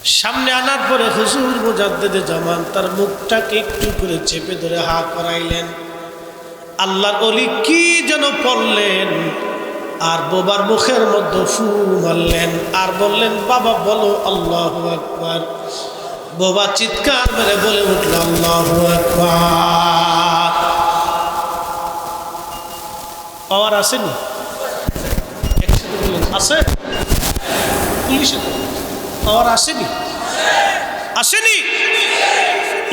সামনে আনার পরে হুজুর মুজাদ্দিদে জামান তার মুখটাকে একটু করে চেপে ধরে হা করাইলেন। আল্লাহর ওলি কি যেন পড়লেন, আর বোবার মুখের মধ্যে ফু মারলেন আর বললেন, বাবা বলো আল্লাহু আকবার। বোবা চিৎকার মেরে বলে উঠল, আল্লাহু আকবার। পাওয়ার আসেনি? একসাথে বললেন আছে? পুলিশে পাওয়ার আসেনি? আসেনি?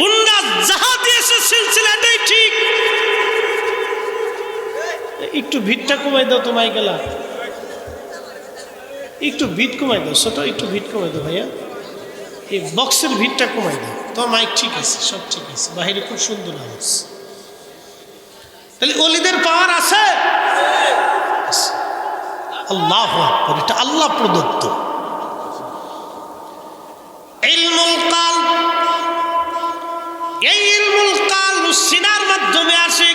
উন্না যাহা দিয়েছে সিলসিলাটাই ঠিক। একটু ভিড়টা কমাই দাও তো মাইকেলা, একটু ভিড় কমাই দাও ছোট, একটু ভিড় কমাই দাও ভাইয়া, এই বক্সের ভিড়টা কমাই দাও। তোমার মাইক ঠিক আছে, সব ঠিক আছে, বাহিরে খুব সুন্দর আওয়াজ। তাহলে ওলিদের পাওয়ার আছে। আল্লাহু আকবার, এটা আল্লাহ প্রদত্ত ইলমুল কালব। এই ইলমুল কালব সিনার মাধ্যমে আসে,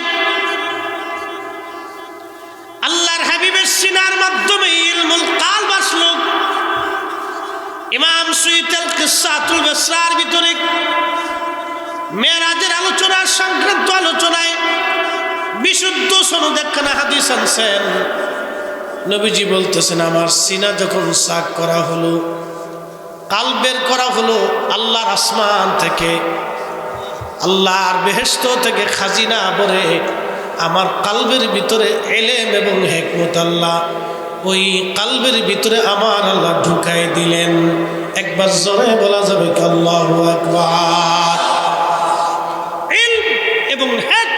আল্লাহর হাবিবের সিনার মাধ্যমে ইলমুল কালব আসলো। ইমাম সুয়ুতির কিসসাতুল বিসরার ভিতরে মেরাজের আলোচনার সংক্রান্ত আলোচনায় বিশুদ্ধ সনদে একখানা হাদিস আনছেন। নবীজি বলতেছেন, আমার সিনা যখন সাক করা হলো, কাল বের করা হলো, আল্লাহর আসমান থেকে, আল্লাহর বেহেশত থেকে খাজিনা ভরে আমার কালবের ভিতরে ইলম এবং হিকমত আল্লাহ ওই কালবের ভিতরে আমার আল্লাহ ঢুকাই দিলেন। একবার জোরে বলা যাবে কি আল্লাহু আকবার। ইলম এবং হিকমত,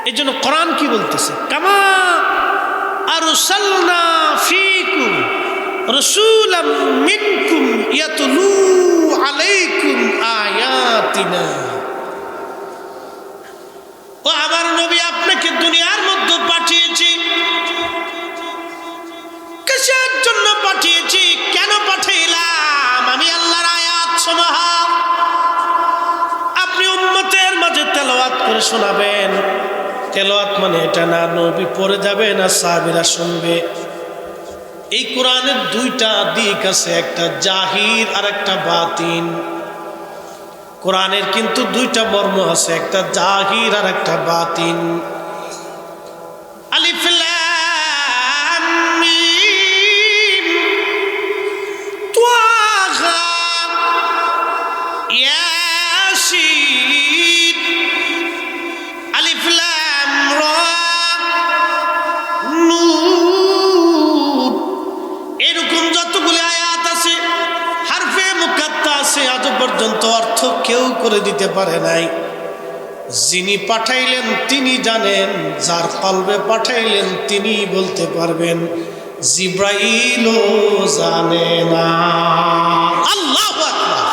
এই জন্য কোরআন কি বলতেছে, কামা আরসালনা ফীকুম রাসূলাম মিনকুম ইয়াতলু আলাইকুম আয়াতিনা। ও আমার নবী, আপনাকে দুনিয়ার মধ্যে পাঠিয়েছি। কিসের জন্য পাঠিয়েছি? কেন পাঠাইলাম? আমি আল্লাহর আয়াত সমূহ আপনি উম্মতের মাঝে তেলাওয়াত করে শোনাবেন। তেলাওয়াত মানে এটা না নবী পড়ে যাবে না সাহাবীরা শুনবে। এই কোরআনের দুইটা দিক আছে, একটা জাহির আর একটা বাতিন। কোরআনের কিন্তু দুইটা মর্ম আছে, একটা জাহির আর একটা বাতিন। আলিফ লাম মিম তাহা ইয়াসিন, আলিফ লাম রা নূন, এরকম যতগুলো আয়াত আছে হারফে মুকাত্তা আছে, আজ পর্যন্ত অর্থ কেউ করে দিতে পারে নাই। যিনি পাঠাইলেন তিনি জানেন, যার কলবে পাঠাইলেন তিনি বলতে পারবেন। জিব্রাইলও জানে না। আল্লাহু আকবার।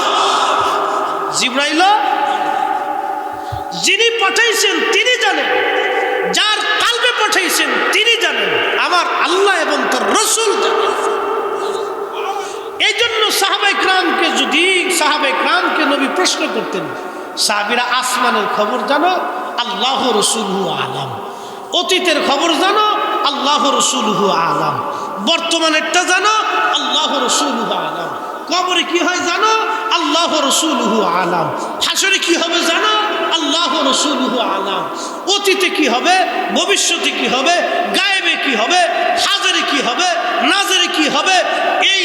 জিব্রাইলও, যিনি পাঠাইছেন তিনি জানেন, যার কলবে পাঠাইছেন তিনি জানেন, আমার আল্লাহ এবং তার রাসূল জানেন। এই জন্য সাহাবায়ে কেরামকে যদি নবী প্রশ্ন করতেন, সাহাবীরা আসমানের খবর জানো, আল্লাহ রাসূলুহু আলাম। অতীতের খবর জানো, আল্লাহ রাসূলুহু আলাম। বর্তমানেরটা জানো, আল্লাহ রাসূলুহু আলাম। কবরে কি হয় জানো, আল্লাহ রাসূলুহু আলাম। হাসরে কি হবে জানো, আল্লাহ রাসূলুহু আলাম। অতীতে কি হবে, ভবিষ্যতে কি হবে, গায়েবে কি হবে, হাজারে কি হবে, নাজারে কি হবে, এই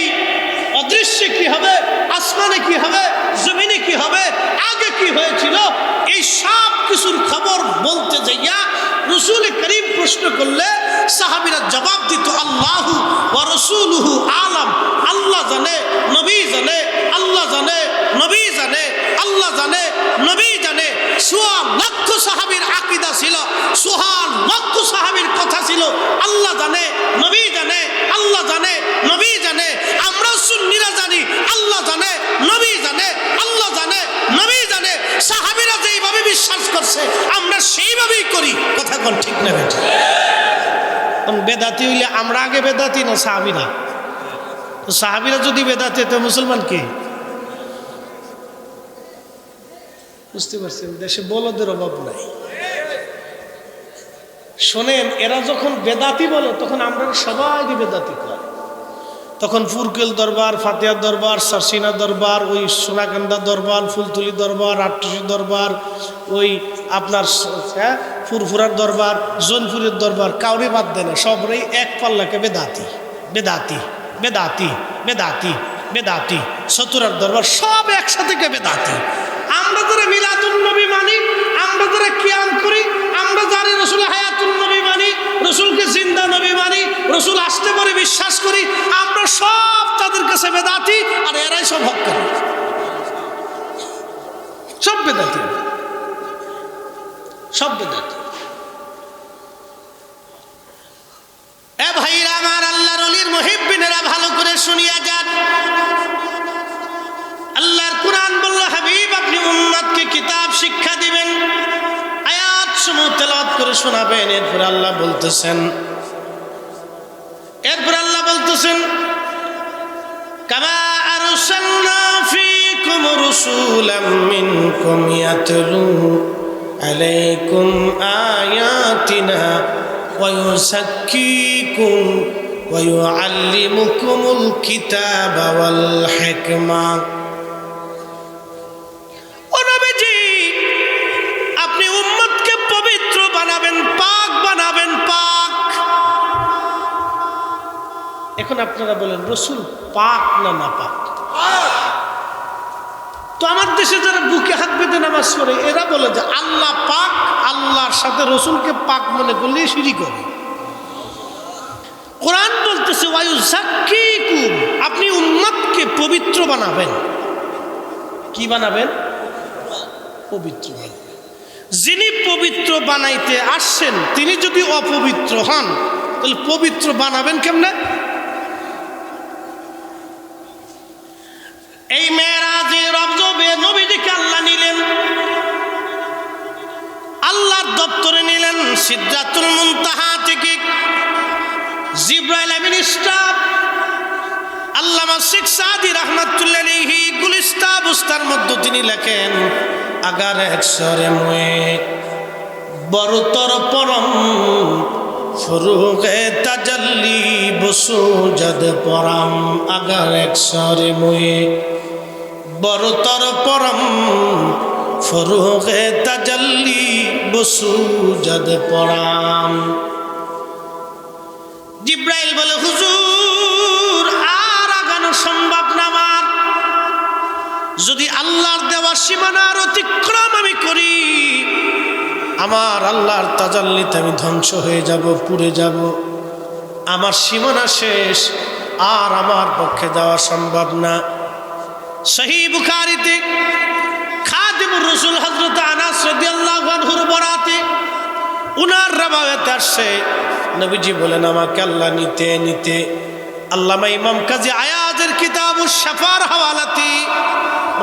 অদৃশ্যে কি হবে, আসমানে কি হবে, জমিনে কি হবে, আগে কি হয়েছিল, এই সব কিছুর খবর বলতে যাইয়া রাসূল করিম প্রশ্ন করলে সাহাবীরা জবাব দিত, আল্লাহু ওয়া রাসূলুহু আলাম। আল্লাহ জানে, নবী জানে, আল্লাহ জানে, নবী জানে, আল্লাহ জানে, নবী জানে। সোয়া লক্ষ সাহাবীর আকীদা ছিল, সোয়া লক্ষ সাহাবীর কথা ছিল, আল্লাহ জানে, নবী জানে, আল্লাহ জানে, নবী জানে। আমরা সুন্নিরা জানি, আল্লাহ জানে, নবী জানে, আল্লাহ জানে, নবী জানে। সাহাবীরা যেইভাবে বিশ্বাস করছে আমরা সেইভাবেই করি। কথা কোন ঠিক না বেটা? বেদাতি হইলে আমরা আগে বেদাতি না সাহাবীরা? তো সাহাবীরা যদি বেদাতি তো মুসলমান কি? বুঝতে পারছেন, দেশে বলদের অভাব নাই। শোনেন, এরা যখন বেদাতি বলে তখন আমরা সবাইকে বেদাতি কয়। তখন ফুরকেল দরবার, ফাতেহার দরবার, সারসিনা দরবার, ওই সোনাকান্দা দরবার, ফুলতুলি দরবার, আটটুসি দরবার, ওই আপনার ফুরফুরার দরবার, জোনপুরের দরবার, কাউরে বাদ দেয় না, সবরাই এক পাল্লাকে বেদাতি বেদাতি বেদাতি বেদাতি বেদাতি। সতুরার দরবার সব একসাথে কে বেদাতি। আমরা যারা মিলাদুন নবী মানি, আমরা যারা কিয়াম করি, আমরা যারা রসুল হায়াতুন নবী মানি, রসুলকে জিন্দা নবী মানি, রসুল আসতে পারে বিশ্বাস করি, আমরা সব তাদের কাছে বেদাতি, আর এরাই সব হক করে, সব বেদাতি, সব বেদাতি। এ ভাইরা আমার, আল্লাহর ওলির মুহিব্বিনেরা ভালো করে শুনিয়া যান। আল্লাহর কুরআন বলল, হাবিব আপনি উম্মতকে কিতাব শিক্ষা দিবেন, আয়াত সমূহ তেলাওয়াত করে শোনাবেন। এরপর আল্লাহ বলতেছেন কামা আরসালনা ফীকুম রাসূলাম মিনকুম ইয়াতলু আলাইকুম আয়াতিনা ওয়া ইউযাক্কিকুম ওয়া ইউআল্লিমুকুমুল কিতাবা ওয়াল হিকমা। আপনি উম্মতকে পবিত্র বানাবেন, পাক বানাবেন, পাক। এখন আপনারা বলেন রসুল পাক না নাপাক? তো আমার দেশে যারা বুকে হাত বেঁধে নামাজ পড়ে এরা বলে যে আল্লাহ পাক, আল্লাহর সাথে রসুলকে পাক মনে করলে শিরক করে। কোরআন বলতেছে ওয়ায়ুযাক্কিকুম, আপনি উম্মতকে পবিত্র বানাবেন। কি বানাবেন? পবিত্র বানাবেন। যিনি পবিত্র বানাইতে আসছেন তিনি যদি অপবিত্র হন তাহলে পবিত্র বানাবেন কেমনে? এই মেরাজে রজবে নবীজিকে আল্লাহ নিলেন, আল্লাহর দপ্তরে নিলেন, সিদরাতুল মুনতাহা থেকে জিবরাইল আমিন স্টাফ, আল্লামা শেখ সাদি রাহমাতুল্লাহি আলাইহি গুলিস্তা বুস্তার মধ্যে তিনি লেখেন, আগার একসরে মুয়ে বরতর পরম ফুরুগে তাজাল্লি বসুজদ পরম। আগার একসরে মুয়ে বরতর পরম ফুরুগে তাজাল্লি বসুজদ পরম। জিবরাইল বলে, হুজুর আর আগানো সম্ভব না আমার, যদি আল্লাহর দেওয়া সীমানার অতিক্রম আমি করি আমার আল্লাহর তাজাল্লিতে আমি ধ্বংস হয়ে যাব, পুড়ে যাব। আমার সীমানা শেষ, আর আমার পক্ষে যাওয়া সম্ভব না। সহিহ বুখারীতে খাদিমুর রাসূল হযরত আনাস রাদিয়াল্লাহু আনহুর বরাতে উনার রওয়ায়াতে আসছে, নবীজি বলেন আমাকে আল্লাহ নিতে নিতে, আল্লামা ইমাম কাজী আয়াজের কিতাবুশ শাফার হাওয়ালাতে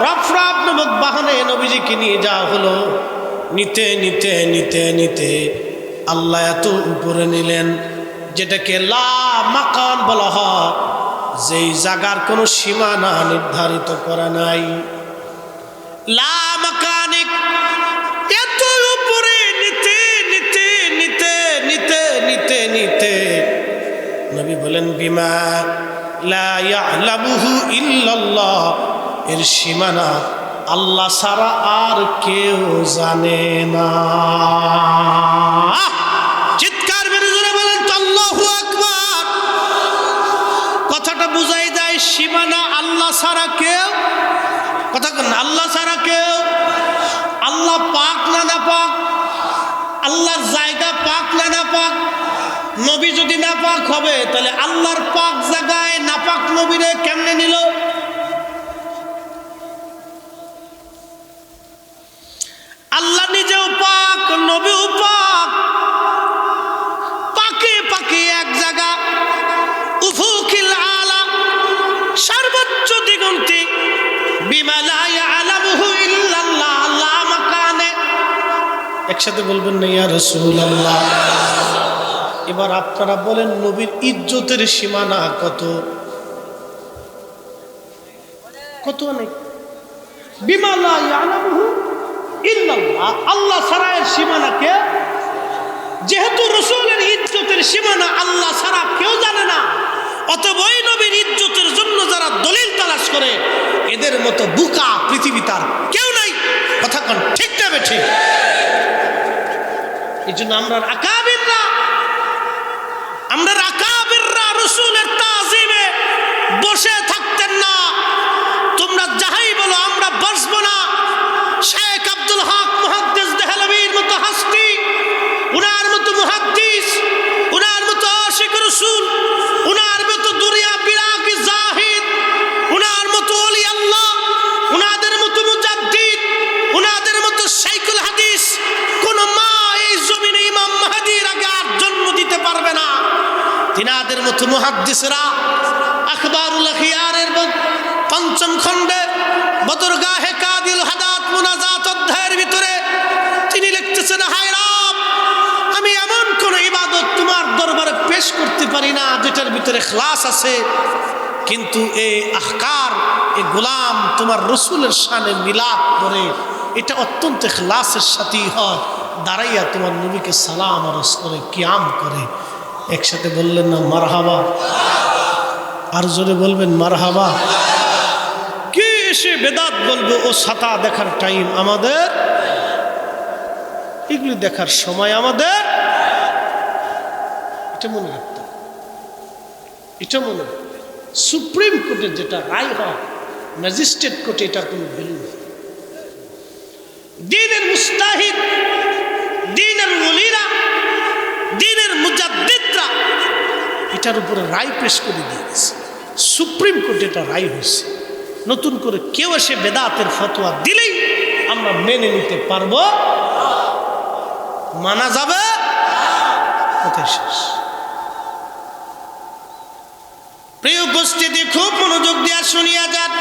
রফরাফ নামক বাহনে নবীজিকে নিয়ে যাওয়া হলো। নিতে নিতে নিতে নিতে আল্লাহ এত উপরে নিলেন যেটাকে লা মাকান বলা হয়, যেই জায়গার কোনো সীমানা নির্ধারিত করা নাই। লা মাকানিক, এত উপরে নিতে নিতে নিতে নিতে নিতে নিতে নবী বলেন বিমা লা ইয়ালামুহু ইল্লাল্লাহ, এর সীমানা আল্লাহ ছাড়া আর কেউ জানে না। চিৎকার মেরে জোরে বলেন তো আল্লাহু আকবার। কথাটা বুঝাই যায় সীমানা আল্লাহ ছাড়া কেউ, কথা বলেন আল্লাহ ছাড়া কেউ। আল্লাহ পাক না নাপাক? আল্লাহর জায়গা পাক না নাপাক? নবী যদি নাপাক হবে তাহলে আল্লাহর পাক জায়গায় নাপাক নবীরে কেমনে নিল? আল্লাহ নিজেও পাক, নবীও পাক, পাকে পাকে এক জায়গা উফুকিল আলা, সর্বোচ্চ দিগন্তে বিমা লা ইয়ালামুহু ইল্লাল্লাহ, লা মাকানে। একসাথে বলবেন না ইয়া রাসূলুল্লাহ। এবার আপনারা বলেন নবীর ইজ্জতের সীমানা কত? কত? অনেক। বিমা লা ইয়ালামুহু ইল্লাল্লাহ, আল্লাহ ছাড়া এর সীমানাকে, যেহেতু রসুলের ইজ্জতের সীমানা আল্লাহ ছাড়া কেউ জানে না, অতএব ওই নবীর ইজ্জতের জন্য যারা দলিল তালাশ করে এদের মতো বুকা পৃথিবী তার কেউ নাই। কথা কোন ঠিক না বেঠিক? এই জন্য আমরা আকাবিররা রসুলের তাজিমে বসে থাকতেন না। তোমরা যাহাই বলো আমরা বসবো না। শেখ আব্দুল হক মুহাদ্দিস দেহলভীর মতো হাস্তি, উনার মতো মুহাদ্দিস, উনার মতো আশিক রসুল, উনার মতো দুরিয়া বিরাকি জাহিদ, উনার মতো ওলি আল্লাহ, উনাদের মতো মুজাদ্দিদ, উনাদের মতো শাইখুল হাদিস কোন মা এই জমিনে ইমাম মাহদির আগে আর জন্ম দিতে পারবে না। তিনাদের মতো মুহাদ্দিসরা আখবারুল খিয়ারের ৫ম খণ্ডে বদরগাহে কাদিল হাদাত মুনাজাত অধ্যায়ের ভিতরে তিনি লিখতেছেন, হায় রব, আমি এমন কোন ইবাদত তোমার দরবারে পেশ করতে পারি না যেটার ভিতরে ইখলাস আছে, কিন্তু এই আহকার, এই গোলাম তোমার রসুলের শানে মিলাদ করে এটা অত্যন্ত ইখলাসের সাথেই হয়। দাঁড়াইয়া তোমার নবীকে সালাম আরজ করে, কিয়াম করে। একসাথে বললেন না মারহাবা? আর জোরে বলবেন মারহাবা। কে এসে বেদাত বলবে ও ছাতা দেখার টাইম আমাদের, এগুলি দেখার সময় আমাদের? এটা মনে রাখতে, এটা মনে রাখতে। সুপ্রিম কোর্টের যেটা রায় হয়, ম্যাজিস্ট্রেট কোর্টে এটার কোনো ভ্যালু নেই। দ্বীনের মুস্তাহিদ, দ্বীনের ওলিরা, দ্বীনের মুজাদ্দিদরা এটার উপরে রায় পেশ করে দিয়ে গেছে। সুপ্রিম কোর্টে এটা রায় হয়েছে। নতুন করে কেউ এসে বেদাতের ফতোয়া দিলেই আমরা মেনে নিতে পারবো, মানা যাবে। কোথায় শেষ? প্রিয় উপস্থিতি, খুব মনোযোগ দিয়ে শুনিয়া যান।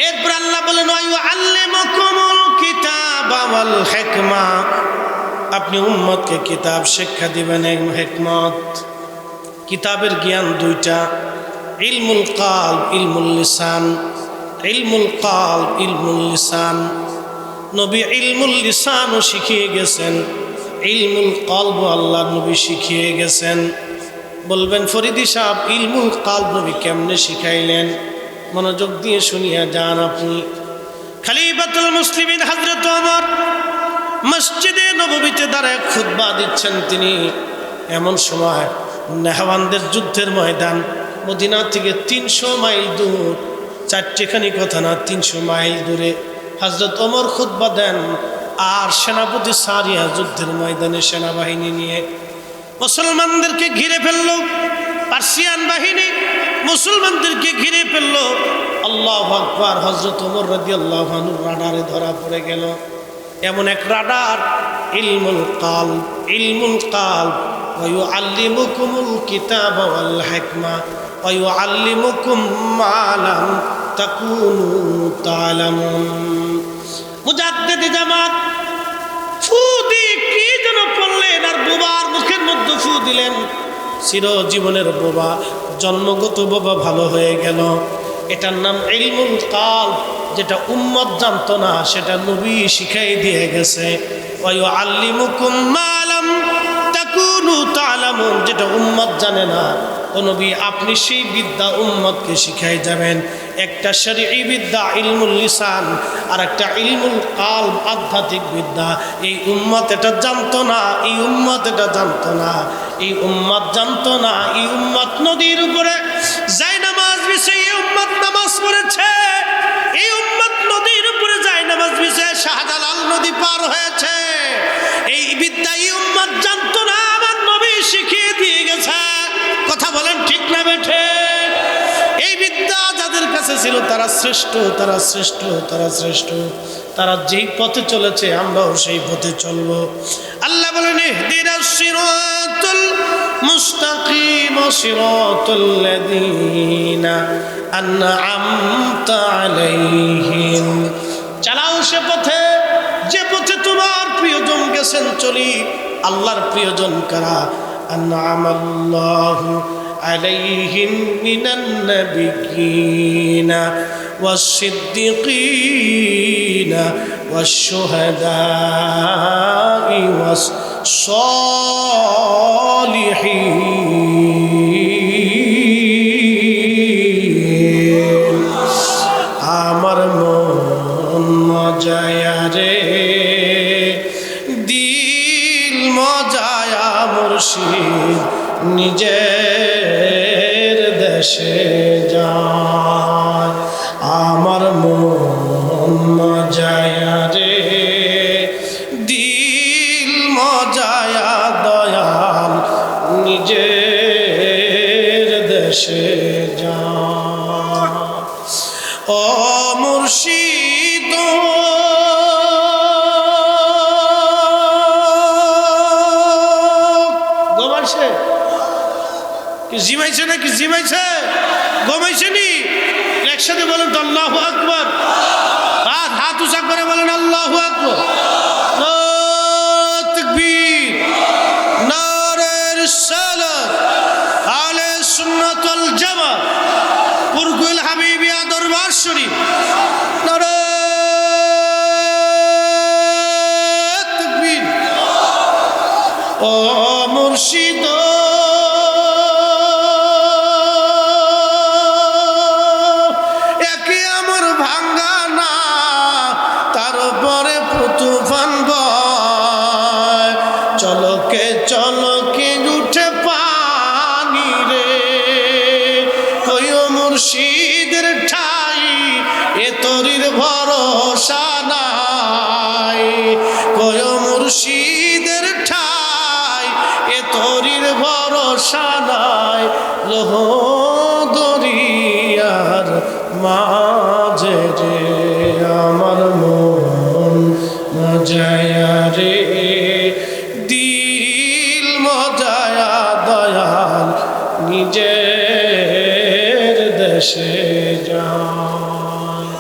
এরপর আল্লাহ বলেন, ওয়ায়ুআল্লিমুকুমুল কিতাবা ওয়াল হিকমা, আপনি উম্মতকে কিতাব শিক্ষা দিবেন, হিকমত। কিতাবের জ্ঞান দুইটা, ইলমুল কালব, ইলমুল লিসান। ইলমুল কালব, ইলমুল লিসান। নবী ইলমুল লিসানও শিখিয়ে গেছেন, ইলমুল কলব আল্লাহ নবী শিখিয়ে গেছেন। বলবেন ফরিদি সাহেব, ইলমুল কালব নবী কেমনে শিখাইলেন? মনোযোগ দিয়ে শুনিয়া যান আপনি। খলিফাতুল মুসলিমিন হযরত ওমর মসজিদে নববীতে দাঁড়ায় খুতবা দিচ্ছেন তিনি। এমন সময় নেহওয়ানদের যুদ্ধের ময়দান মদিনা থেকে ৩০০ মাইল দূর, চারটেখানি কথা না, ৩০০ মাইল দূরে হযরত ওমর খুতবা দেন। আর সেনাপতি সারিয়া যুদ্ধের ময়দানে সেনাবাহিনী নিয়ে মুসলমানদেরকে ঘিরে ফেলল। পার্সিয়ান বাহিনী মুসলমানদেরকে ঘিরে ফেলল। আল্লাহু আকবার। হযরত ওমর রাদিয়াল্লাহু আনহু রাডারে ধরা পড়ে গেল। এমন এক রাডার, ইলমুল কালব, ইলমুল কালব। ওয়া ইউআল্লিমুকুমুল কিতাবা ওয়াল হিকমা ওয়া ইউআল্লিমুকুম মা লাম তাকুনু তা'লামুন। মুজাদ্দিদ জামাত ফু দিয়ে কি যেন পড়লেন, আর বোবার মুখের মধ্যে ফু দিলেন। চিরজীবনের বোবা, জন্মগত বোবা ভালো হয়ে গেল। এটার নাম ইলমুল কালব। যেটা উম্মত জানতো না সেটা নবী শিখাই দিয়ে গেছে। ওয়া ইউআল্লিমুকুম মা লাম তাকুনু তা'লামুন। যেটা উম্মত জানে না, ও নবী আপনি সেই বিদ্যা উম্মতকে শিখাই যাবেন। একটা শরঈ বিদ্যা ইলমুল লিসান, আর একটা ইলমুল কালব আধ্যাত্মিক বিদ্যা। এই উম্মত এটা জানতো না, এই উম্মত এটা জানতো না, এই উম্মত জানতো না। এই উম্মত নদীর উপরে যায় নামাজ বিছিয়ে এই উম্মত নামাজ পড়েছে। এই উম্মত নদীর উপরে যায় নামাজ বিছিয়ে শাহজালাল নদী পার হয়েছে। এই বিদ্যা এই উম্মত জানতো না, আমার নবী শিখিয়ে দিয়ে গেছে। কথা বলেন ঠিক না বেঠে? এই বিদ্যা যাদের কাছে ছিল তারা শ্রেষ্ঠ, তারা শ্রেষ্ঠ, তারা শ্রেষ্ঠ। তারা যেই পথে চলেছে আমরাও সেই পথে চলব। আল্লাহ বলেন, ইহদিনাস সিরাতাল মুস্তাকিম সিরাতাল লাযীনা আন'আমতা আলাইহিম। চালাও সে পথে, যে পথে তোমার প্রিয়জন গেছেন চলি। আল্লাহর প্রিয়জন কারা? আন'আমাল্লাহু আলাইহিম মিনান নাবিয়্যিনা ওয়াস-সিদ্দীকিনা ওয়াশ-শুহাদা'i ওয়াস-সালিহিন। মজায়া রে দিল মজায়া মুর্শিদ নিজের দেশে যায় আমার মন মজায়া রে দিল মজায়া দয়াল নিজের দেশে যায় ও মুর্শিদ ঘুমাইছে কি জিমাইছে নাকি জিমাইছে ঘুমাইছে নি একসাথে বলেন তো আল্লাহু আকবার হাত উঁচা করে বলেন আল্লাহু আকবার তাকবীর নারে রিসালাত আহলে সুন্নাত ওয়াল জামাত পুরকুল হাবিবিয়া দরবার শরীফ নারে তাকবীর ও মুর্শিদ একে আমার ভাঙ্গা না তার উপরে তুফান বয় চলকে চলকে উঠে পানি রে কই মুর্শিদের ঠাই এ তরির ভরসা নাই কই মুর্শিদের ঠাই এ তরির ভরসা নাই লোহ দরিয়ার মাঝে রে আমার মন মজায়া রে দিল মজায়া দয়াল নিজের দেশে যায়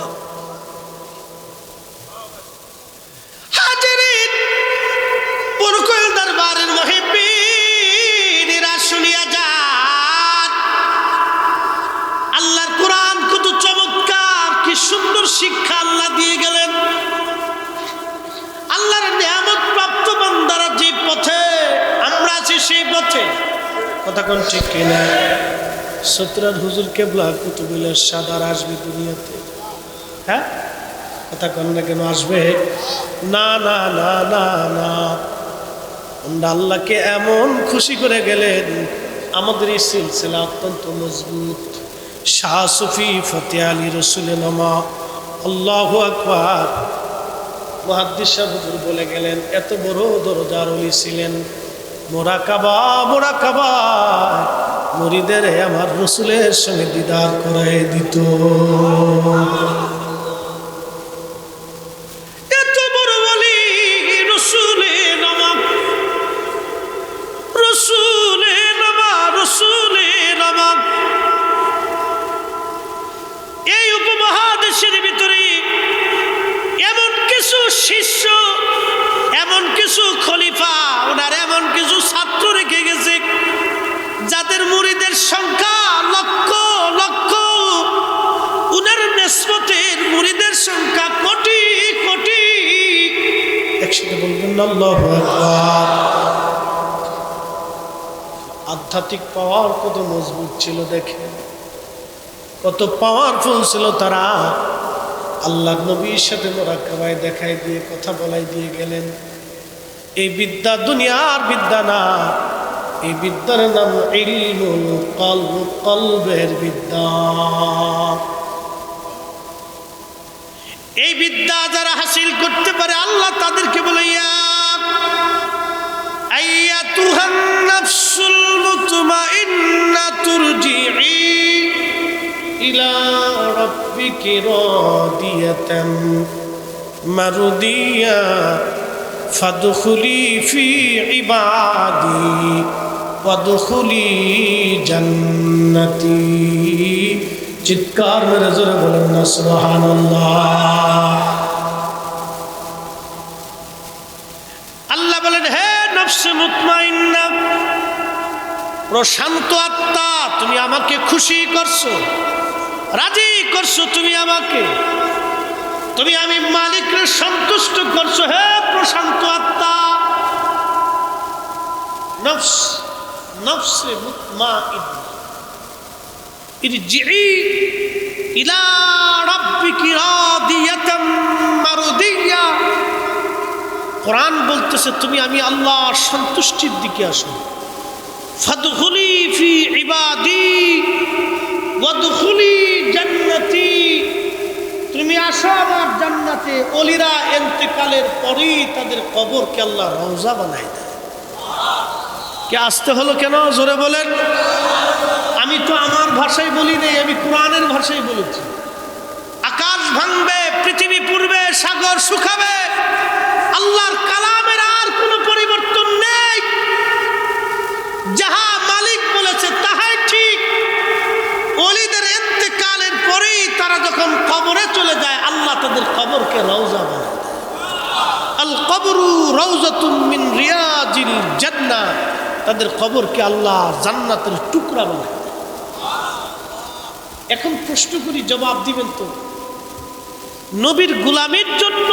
হাজিরিন পুরকুল দরবারের মুহিব্বিনেরা শুনিয়া যান আল্লাহর কোরআন কত চমৎকার কি সুন্দর শিক্ষা আল্লাহ দিয়ে গেলেন আল্লাহর নিয়ামত প্রাপ্ত বান্দারা যে পথে আমরা আছি সেই পথে কথা কোন ঠিক কিনা সতরার হুজুর কেবলা কুতুবুল্লাহ সাদার আসবে দুনিয়াতে হ্যাঁ কথা কোন না কেন আসবে না না না না না আমরা আল্লাহকে এমন খুশি করে গেলেন আমাদের এই সিলসিলা অত্যন্ত মজবুত শাহ সুফি ফতে আলী রসুলের নামা আল্লাহু আকবার মুহাদ্দিস সাহেব হুজুর বলে গেলেন এত বড় দরজার ওলি ছিলেন মোরাকাবা মোরাকাবা মুরিদের আমার রসুলের সঙ্গে দিদার করায় দিত এত বড় ওলি রসুলের নামা রসুলের নামা রসুলের নামা এই উপমহাদেশের ভিতরে এমন কিছু শিষ্য এমন কিছু খলিফা ওনার এমন কিছু ছাত্র রেখে গেছে যাদের মুরিদের সংখ্যা লক্ষ লক্ষ উনার নিসবতের মুরিদের সংখ্যা কোটি কোটি একসাথে বলবেন আল্লাহু আকবার আধ্যাত্মিক পাওয়ার কত মজবুত ছিল দেখেন কত পাওয়ারফুল ছিল তারা আল্লাহ নবীর সাথে মোরাকাবায় দেখাই দিয়ে কথা বলাই দিয়ে গেলেন এই বিদ্যা দুনিয়ার বিদ্যা না এই বিদ্যার নাম ইলমুল কলব কলবের বিদ্যা এই বিদ্যা যারা হাসিল করতে পারে আল্লাহ তাদেরকে বলে ইয়া আইয়াতুহান নাফসুল মুতমাইন্না তুরজিই ইলা রাব্বিকি রাদিয়াতাম মারদিয়া ফাদখুলি ফি ইবাদি ওয়াদখুলি জান্নাতি চিৎকার মেরে জোরে বলেন না সুবহানাল্লাহ আল্লাহ বলেন হে নফসে মুতমাইন্না প্রশান্ত আত্মা তুমি আমাকে খুশি করছো রাজি করছো তুমি আমাকে তুমি আমি মালিককে সন্তুষ্ট করছো হে প্রশান্ত আত্মা নফস নফসে মুতমাইন্না ইরজিই ইলা রাব্বিকি রাদিয়াতাম মারদিয়া কোরআন বলতেছে তুমি আমি আল্লাহর সন্তুষ্টির দিকে আসো। ফাদখুলি ফি ইবাদি ওয়াদখুলি জান্নাতি, তুমি আসো আমার জান্নাতে। ওলিরা ইন্তেকালের পরেই তাদের কবরকে আল্লাহ রওজা বানায় দেয়। কে আসতে হলো কেন জোরে বলেন? আমি তো আমার ভাষায় বলি নেই, আমি কোরআনের ভাষায় বলেছি। আকাশ ভাঙবে, পৃথিবী পুড়বে, সাগর শুকাবে, আল্লাহর কালামের আর কোনো পরিবর্তন নেই। যাহা মালিক বলেছে তাহাই ঠিক। ওলিদের ইন্তেকালের পরেই তারা যখন কবরে চলে যায়, আল্লাহ তাদের কবরকে রওজা বানায় দেয়। আল কবরু রওজাতুম মিন রিয়াজিল জান্নাহ, তাদের কবরকে আল্লাহ জান্নাতের টুকরা বানায় দেয়। এখন প্রশ্ন করি, জবাব দিবেন তো? নবীর গোলামীর জন্য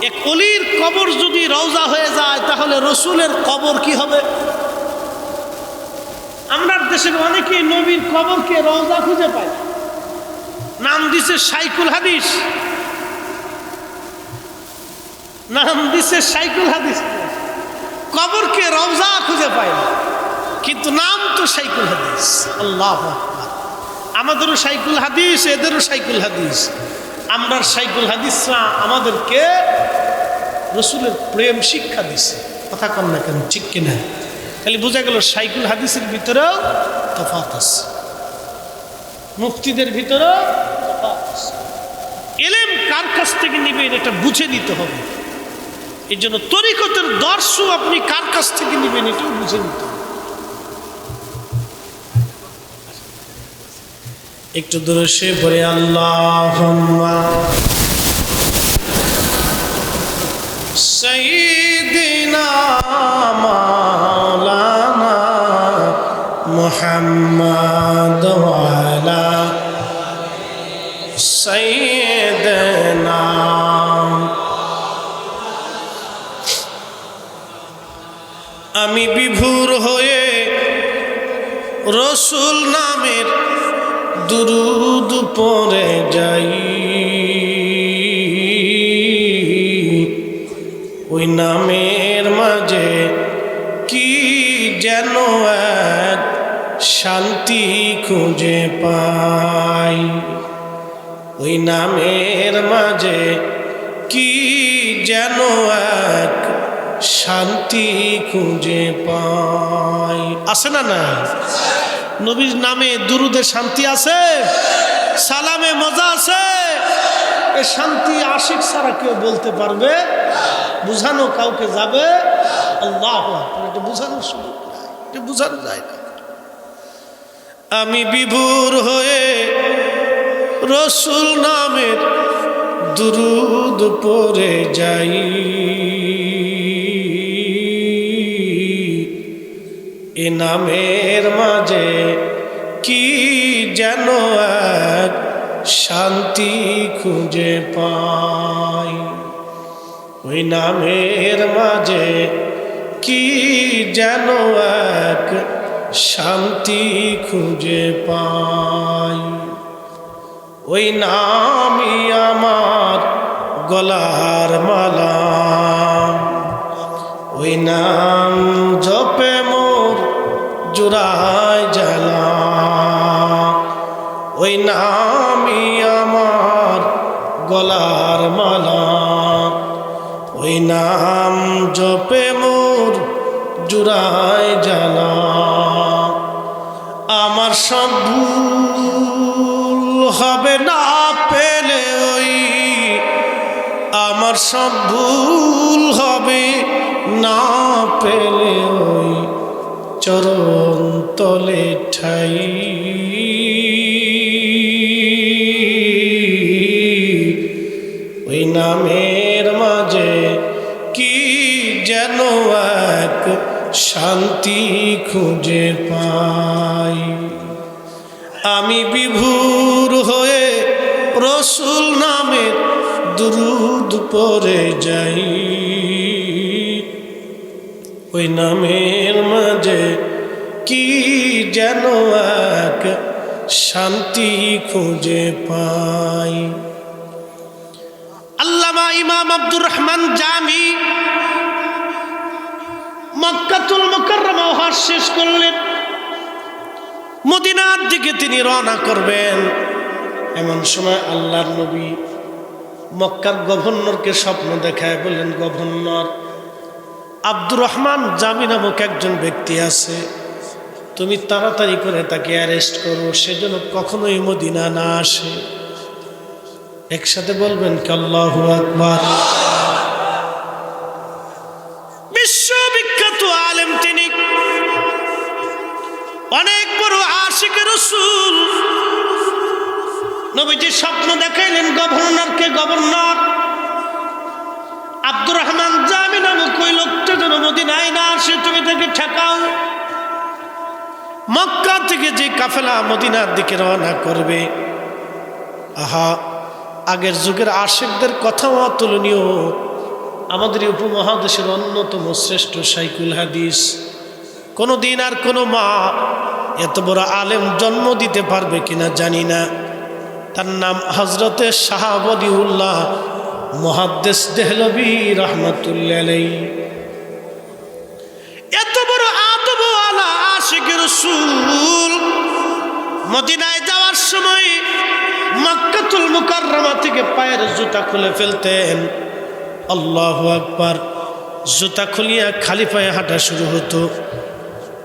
এক অলির কবর যদি রওজা হয়ে যায়, তাহলে রসুলের কবর কি হবে? আমরা দেশের অনেকেই নবীর কবরকে রওজা খুঁজে পায়, নাম দিছে শাইখুল হাদিস, নাম দিছে শাইখুল হাদিস, কবরকে রওজা খুঁজে পায় না, কিন্তু নাম তো শাইখুল হাদিস। আল্লাহু আকবার। আমাদেরও শাইখুল হাদিস, এদেরও শাইখুল হাদিস। আমরা শাইখুল হাদিসরা আমাদেরকে রসুলের প্রেম শিক্ষা দিছে। কথা কম না কেন, ঠিক কিনা? খালি বোঝা গেল শাইখুল হাদিসের ভিতরেও তফাৎ আছে, মুফতিদের ভিতরেও তফাৎ আছে। ইলম কার কাছ থেকে নিবেন এটা বুঝে নিতে হবে। এই জন্য তরিকতের দর্শ আপনি কার কাছ থেকে নিবেন এটাও বুঝে নিতে হবে। একটু দূরে সে পড়ে আল্লাহুম্মা সাইয়্যিদিনা মাওলানা মুহাম্মদ ওয়া আলা সাইয়্যিদিনা। আমি বিভোর হয়ে রসুল নামের দুরূদ পড়ে যাই, ওই নামের মাঝে কি যেন এক শান্তি খুঁজে পাই। ওই নামের মাঝে কি যেন এক শান্তি খুঁজে পাই। আছে না না? নবীর নামে দুরুদে শান্তি আছে, সালামে মজা আছে। এ শান্তি আশিক ছাড়া কেউ বলতে পারবে? বুঝানো কাউকে যাবে? আল্লাহু আকবার। এটা বুঝানোর সুযোগ নাই, এটা বুঝানো যায় না। আমি বিভোর হয়ে রসুল নামের দুরুদ পড়ে যাই, এ নামের মাঝে কি যেন এক শান্তি খুঁজে পাই। ওই নামের মাঝে কি যেন এক শান্তি খুঁজে পাই। ওই নামই আমার গলার মালা, ওই নাম জপে মোর জুড়ায় জ্বালা। ওই নামই আমার গলার মালা, ওই নাম জপে মোর জুড়ায় জ্বালা। আমার সব ভুল হবে না পেলে ওই, আমার সব ভুল হবে না পেলে ওই চরণ তলে ঠাই। ওই নামের মাঝে কি যেন এক শান্তি খুঁজে পাই। আমি বিভোর হয়ে রসুল নামের দুরূদ পড়ে যাই, ওই নামের মাঝে কি যেন এক শান্তি খুঁজে পাই। আল্লাহ আল্লামা ইমাম আব্দুর রহমান জামি মক্কাতুল মুকাররমা হজ শেষ করলেন, মদিনার দিকে তিনি রওনা করবেন। এমন সময় আল্লাহর নবী মক্কার গভর্নরকে স্বপ্ন দেখায় বললেন, গভর্নর, আব্দুর রহমান জামি নামক একজন ব্যক্তি আছে, তুমি তাড়াতাড়ি করে তাকে অ্যারেস্ট করো, সেজন্য কখনোই মদিনা না আসে। একসাথে বলবেন কি আল্লাহু আকবার। বিশ্ববিখ্যাত আলেম তিনি, অনেক বড় আশিকে রাসূল। নবীজি স্বপ্ন দেখাইলেন গভর্নরকে, গভর্নর, আব্দুর রহমান জামি নামক ওই লোকটা যেন মদিনায় না আসে, তুমি তাকে ঠেকাও। মক্কা থেকে যে কাফেলা মদিনার দিকে রওনা করবে, আহা, আগের যুগের আশিকদের কথাও অতুলনীয়। আমাদের উপমহাদেশের অন্যতম শ্রেষ্ঠ শাইখুল হাদিস, কোনো দিন আর কোনো মা এত বড় আলেম জন্ম দিতে পারবে কিনা জানি না। তার নাম হযরতে শাহ ওয়ালিউল্লাহ মুহাদ্দিস দেহলভী রাহমাতুল্লাহ আলাইহি। এত বড় আদবওয়ালা আশিকে রাসূল মদিনায় যাওয়ার সময় মক্কাতুল মুকাররমা থেকে পায়ের জুতা খুলে ফেলতেন। আল্লাহু আকবার। জুতা খুলিয়া খালি পায়ে হাঁটা শুরু হতো,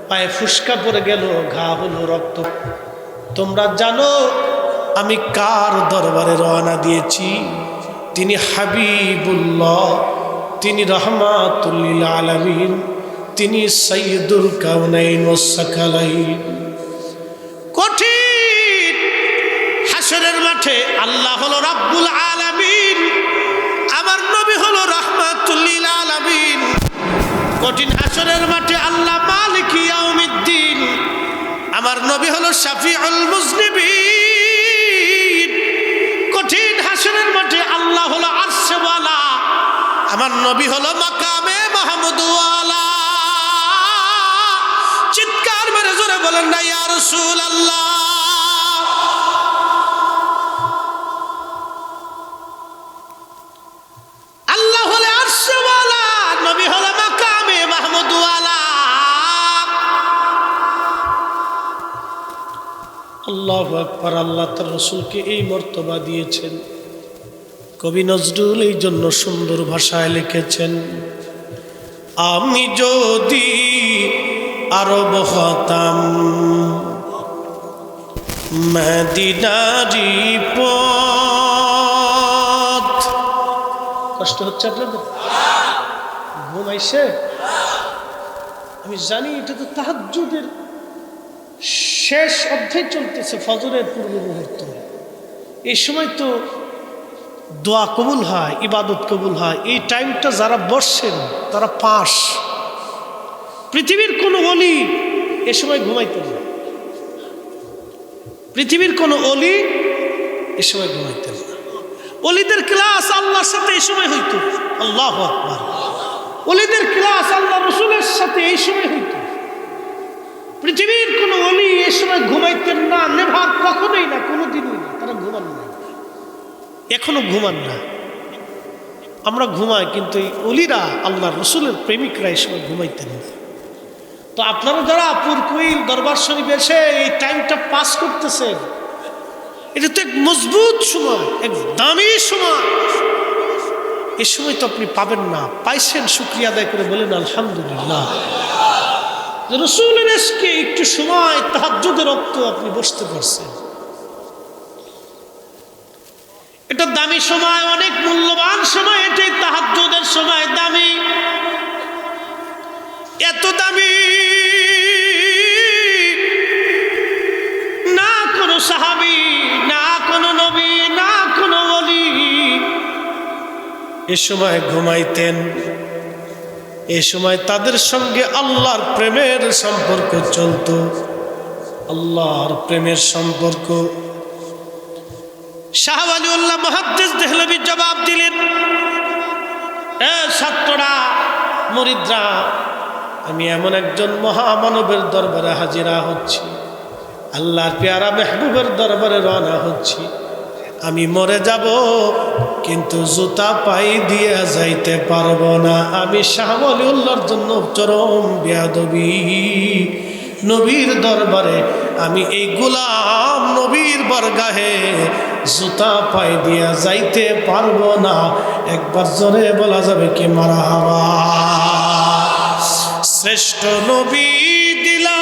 পায়ে ফুসকা পড়ে গেল, ঘা হলো, রক্ত। তোমরা জানো আমি কার দরবারে রওনা দিয়েছি? তিনি হাবিবুল্লাহ, তিনি রাহমাতুল লিল আলামিন, তিনি সাইয়্যিদুল কাউনাইন ওয়াস সাকালাইন। কঠিন হাসরের মাঠে আল্লাহ হলো রাব্বুল আলামিন, আমার নবী হলো রাহমাতুল লিল আলামিন। কঠিন হাসরের মাঠে আল্লাহ মালিক ইয়াউমিদ্দিন, আমার নবী হলো শাফিউল মুজনিবিন। কঠিন হাসরের মাঠে আল্লাহ হলো আরশওয়ালা, আমার নবী হলো মাকামে মাহমুদওয়ালা। চিৎকার মেরে জোরে বলেন না ইয়া রাসূলুল্লাহ। আল্লাহ হলো আরশওয়ালা, নবী হলো মাকামে মাহমুদওয়ালা। আল্লাহু আকবার। আল্লাহ তার রাসূলকে এই মর্তবা দিয়েছেন। কবি নজরুল এই জন্য সুন্দর ভাষায় লিখেছেন, আমি যদি আরব হতাম মদিনারি পথ। কষ্ট হচ্ছে আপনাদের? ঘুমাইছে? আমি জানি এটা তো তাহাজ্জুদের শেষ অধ্যায় চলতেছে, ফজরের পূর্ব মুহূর্ত। এই সময় তো দোয়া কবুল হয়, ইবাদত কবুল হয়। এই টাইমটা যারা বসছেন তারা পাস। পৃথিবীর কোনো অলি এ সময় ঘুমাইতেন না, পৃথিবীর কোনো অলি এ সময় ঘুমাইতেন না। অলিদের ক্লাস আল্লাহর সাথে এই সময় হইতো। আল্লাহু আকবার। অলিদের ক্লাস আল্লাহ রসুলের সাথে এই সময় হইতো। পৃথিবীর কোনো অলি এ সময় ঘুমাইতেন না, নেভার কখনোই না, কোনোদিনই না। তারা ঘুমান না, এখনো ঘুমান না। আমরা ঘুমাই, কিন্তু এই অলিরা আল্লাহ রসুলের প্রেমিকরা এই সময় ঘুমাইতেন না। তো আপনারা যারা পুরকুইল দরবার শরীফ এসে এই টাইমটা পাস করতেছেন, এটা তো এক মজবুত সময়, এক দামি সময়। এই সময় তো আপনি পাবেন না, পাইছেন, শুকরিয়া আদায় করে বলেন আলহামদুলিল্লাহ। রসুলের এসকে একটু সময় তাহাজ্জুদের রক্ত আপনি বসতে পারছেন, এটা দামি সময়, অনেক মূল্যবান সময়। এটাই তাহাজ্জুদের সময়, দামি, এত দামি না কোনো সাহাবী, না কোনো নবী, না কোনো ওলি এ সময় ঘুমাইতেন। এ সময় তাদের সঙ্গে আল্লাহর প্রেমের সম্পর্ক চলত, আল্লাহর প্রেমের সম্পর্ক। শাহ ওয়ালিউল্লাহ মুহাদ্দিস দেহলভী জবাব দিলেন, এ ছাত্ররা, মুরিদরা, আমি এমন একজন মহামানবের দরবারে হাজিরা হচ্ছি, আল্লাহর পেয়ারা মেহবুবের দরবারে রওনা হচ্ছি। আমি মরে যাব কিন্তু জুতা পাই দিয়া যাইতে পারবো না। আমি শাহ ওলিউল্লাহর জন্য চরম বেয়াদবি। নবীর দরবারে আমি এই গোলাম নবীর বরগাহে জুতা পাই দিয়া যাইতে পারবো না। একবার জোরে বলা যাবে কি মারহাবা। শ্রেষ্ঠ নবী দিলা